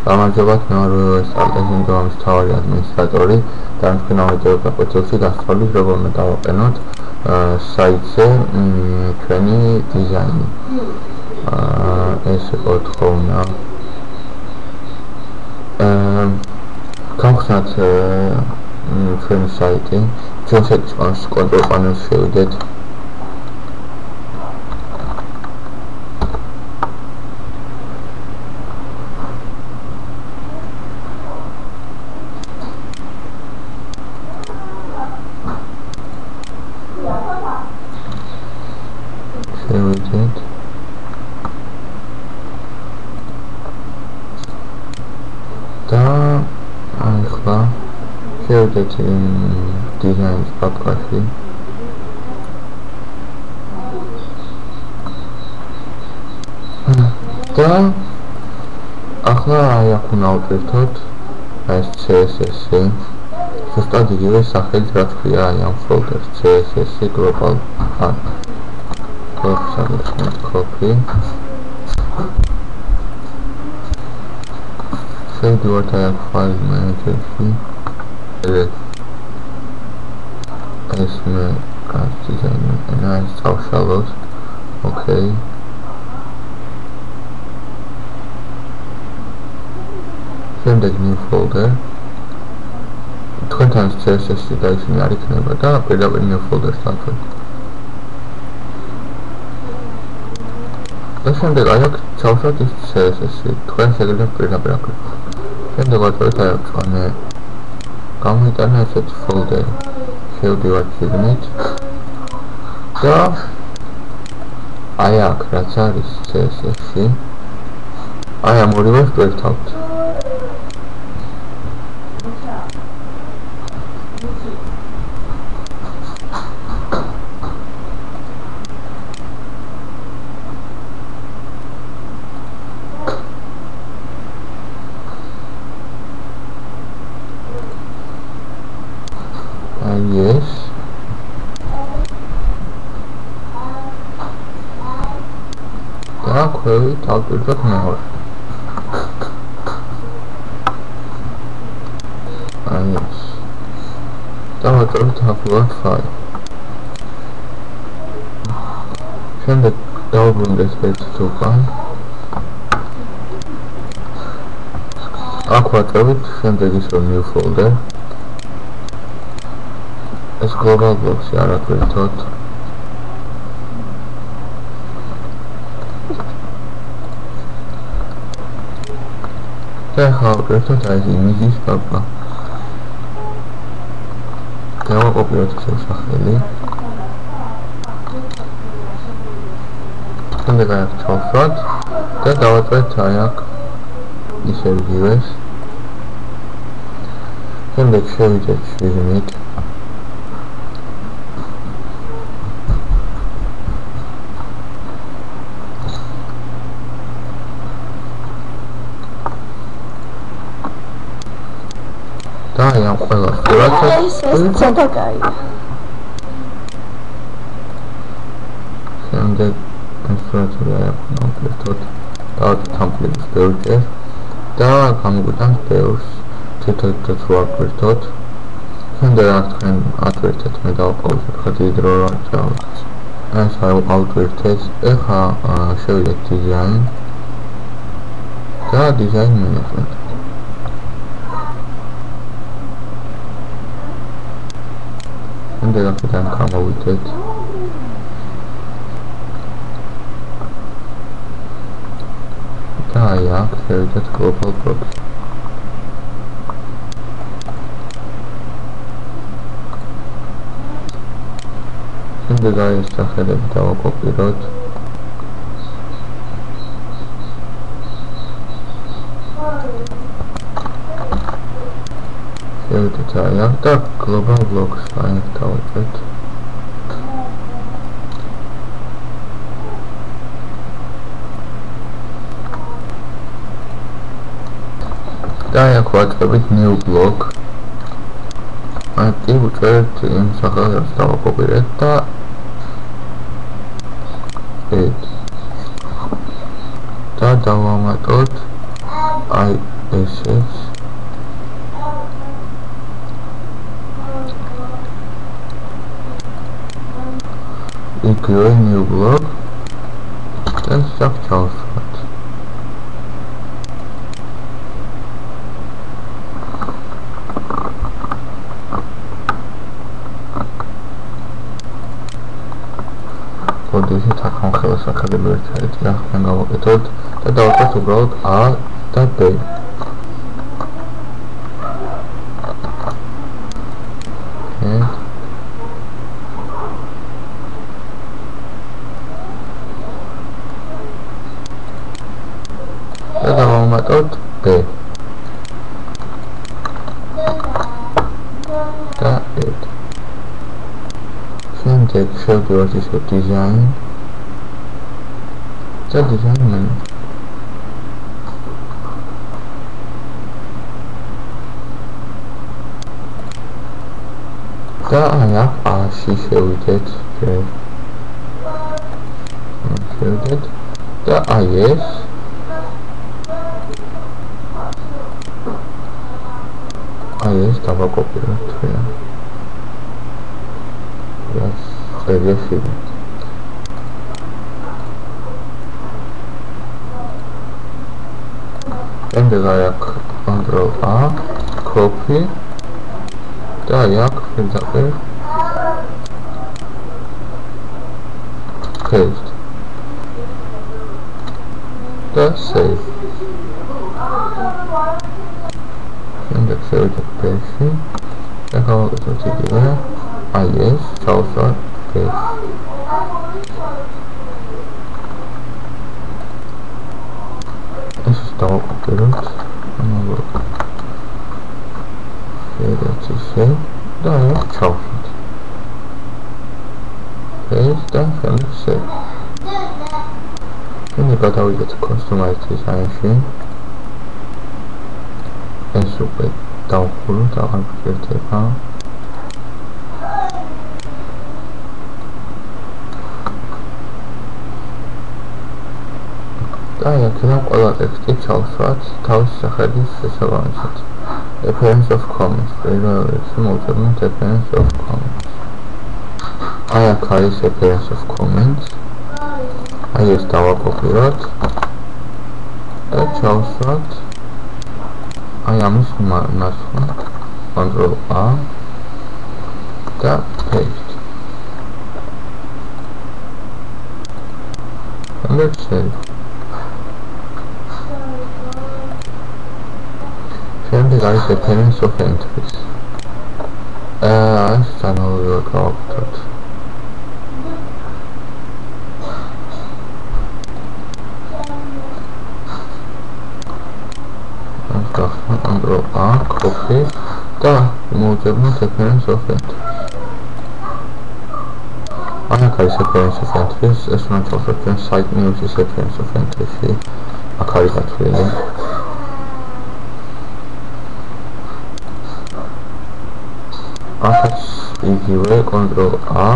გამარჯობათ, მე ვარ სტარტ-აპის მთავარი ადმინისტრატორი. დამსვენავებელ გაკვეთილში გასწავლის როგორ უნდა დავაყენოთ საიტზე ჩვენი დიზაინი. ეს იყო თხოვნა. გავხსნათ ჩვენი საიტი. ჩვენ საიტის კონტროლ პანელში შევიდეთ. Shewdეთ დიზაინის პაპკაში. და ახლა აქ უნდა ავწეროთ ეს CSS-ი. ზუსტად იგივე სახელით რაც ქვია ამ ფოლდერს CSS global copy. შევდივართ აქ file manager-ში. ეს მე დიზაინი ეს წავშალოთ. Okay. შემდეგ new folder. თქვენთან CSS-ი დაიშვი არ იქნება და პირდაპირ new folder-ს დავწერთ. და შემდეგ აქ ჩავშალოთ ის CSS-ი. თქვენ შეგიძლიათ პირდაპირ აკეთოთ. შემდეგ ვაწევთ აქ წვანე გამოიტანა ესეთი ფოლდერი. შევდივართ შიგნით და აი აქ რაც არის CSS-ში აი ამ ორივეს ვერთავთ. Yes. Так, вы так идёт наверх. Yes. Там вот upload file. Შემდეგ დავუბრუნდეთ ერთ უკან. აქ ვაწევით შემდეგ ისო new folder. ეს global blocks-ი არ აკვირთოთ. და ახლა აკვირთოთ აი ეს იმიჯის პაპკა. დავაკოპიროთ ეს სახელი. შემდეგ აქ ჩავშვათ და დავაწვეთ აი აქ ისევ იგივეს. შემდეგ შევიდეთ შიგნით. და ამ ყველა სურათს ცოტა კაია. შემდეგ ეს სურათი აკვირთოთ. დავწერთ ამპლიტუს ბევრჯერ და გამგვიტანს ბევრს თითოეულს ვაკვირთოთ. შემდეგ აქ თქვენ ატვირთეთ, მე დავყავოთ ხა დიდი დრო რა წავალ. ეს ავტვირთეთ. ეხლა შევიდეთ დიზაინ და დიზაინ მენეჯმენტ. Შემდეგ აქედან გამოვიდეთ. და აი აქ შევიდეთ global blocks. შემდეგ აი ეს სახელები დავაკოპიროთ. შევიდეთ აი აქ და global blocks აი აქ დავაჭრეთ. და აი აქ ვაჭრებით new block. აი კი ვუჭერთ იმ სახელს დავაკოპირეთ და და დავამატოთ აი ესეც იგივე new block და ჩავსვათ. კოდი ისეთ ახალ სახელმწიფო ერთადერთი ახლა გავაკეთოთ და დავაკეთოთ უბრალოდ A და B. და დავამატოთ B და E. შემდეგ შევდივართ ისევ design და design menu. და აი A-ში შევიდეთ და აი ეს დავაკოპიროთ თვიან. წერიაში შემდეგ აი აქ Ctrl A copy და აი აქ პირდაპირ paste და save. შემდეგ შევიდეთ B-ში და გავაკეთოთ იგივე აი ეს ჩავსვათ ეს დავაკოპიროთ შევიდეთ ისე და აი აქ ჩავსვათ ეს და შემდეგ save. შემდეგ გადავიდეთ customize design-ში. ეს უკვე დავხუროთ, აღარ გვერდება. და აქედან ყველა ტექსტი ჩავსვათ თავის სახელის შესაბამისად. Appearance of comments. პირველში მოვწეროთ appearance of comments. აი აქ არის appearance of comments. აი ეს დავაკოპიროთ და ჩავსვათ აი ამის ნასხვა Ctrl A და paste. And save. შემდეგ არის appearance of entries. ეს თანაუგრძნობა გავაკეთოთ. Ctrl A copy და მოვწეროთ appearance of entries. აი აქ არის appearance of entries. ეს უნდა ჩავსვათ ჩვენ site news-ის appearance of entries-ში. აქ არის გათვლილი. აქაც იგივე Ctrl A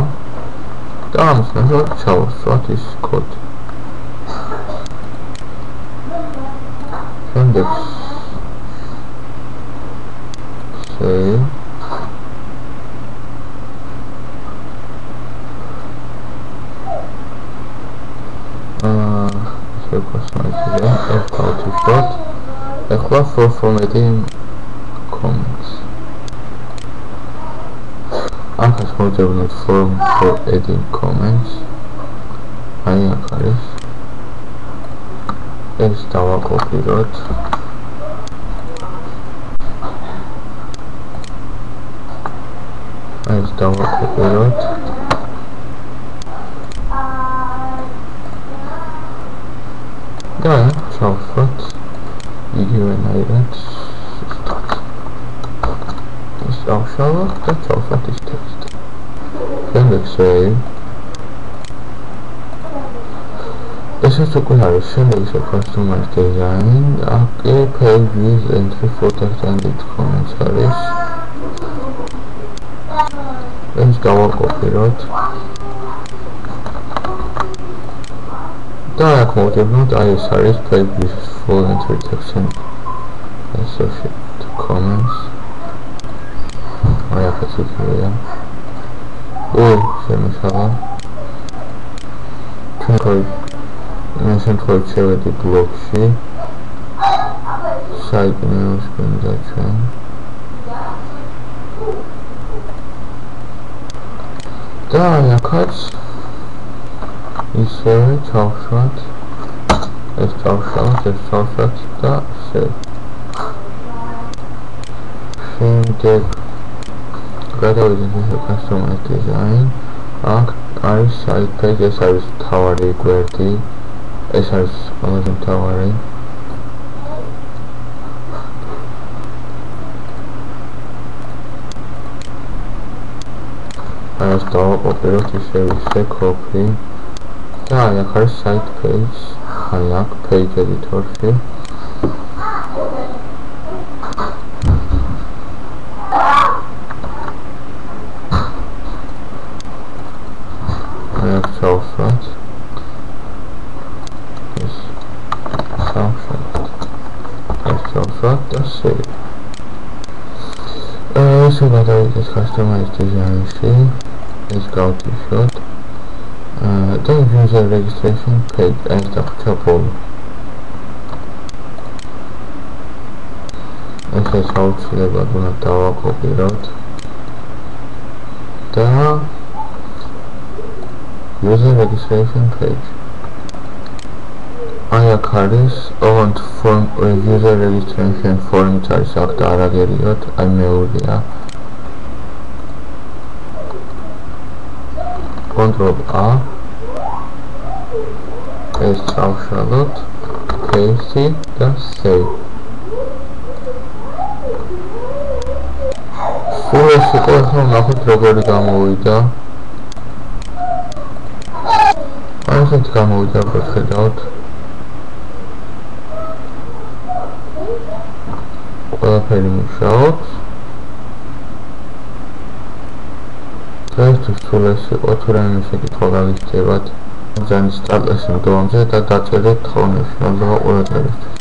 და ამას ნახოთ ჩავსვათ ის კოდი. შემდეგ save. Ეხლა for formatting comments. აქაც მოვწეროთ form for adding comments. აი აქ არის. ეს დავაკოპიროთ. ეს დავაკოპიროთ. და ჩავსვათ იგივენაირად ის დავშალოთ და ჩავსვათ ის ტექსტი. შემდეგ save. ესეც უკვე არის შემდეგ ისე customize design. აქ page with entry photos and edit comments არის. ეს დავაკოპიროთ. და აქ მოვწეროთ აი ეს არის page with full entry text and associate comments. I have to here. შემიშალა შემთხვევით შევედი ბლოგში site news გვინდა ჩვენ და აქაც ისევე ჩავშვათ ეს ჩავშვათ და შემდეგ გადავიდეთ customize design აქ არის site page ეს არის თავარი გვერდი ეს არის ყველაზე მთავარი ეს დავაკოპიროთ ისე copy და აქ არის site page აქ page editor-ში ჩავშვათ და save ესე გადავიდეთ customize design-ში ეს გავთიშოთ და user registration page ეს დახვდა ბოლო ეს აუცილებლად უნდა დავაკოპიროთ და user registration page. აქ არის on form user registration form არის აქ და არ აგერიოთ, აი მეორეა. Control A. ეს წავშალოთ, paste და save. სულ ეს იყო, ახლა ნახოთ როგორი გამოვიდა. ასეთ გამოვიდა ვხედავთ ყველაფერი მუშაობს დღეისთვის სულ ეს იყო თუ რაიმე შეკითხვა გაგისწევათ ძალიან სტარტაში მდგომაზე და დაწერეთ თხოვნებში მადლობა ყურადღებისთვის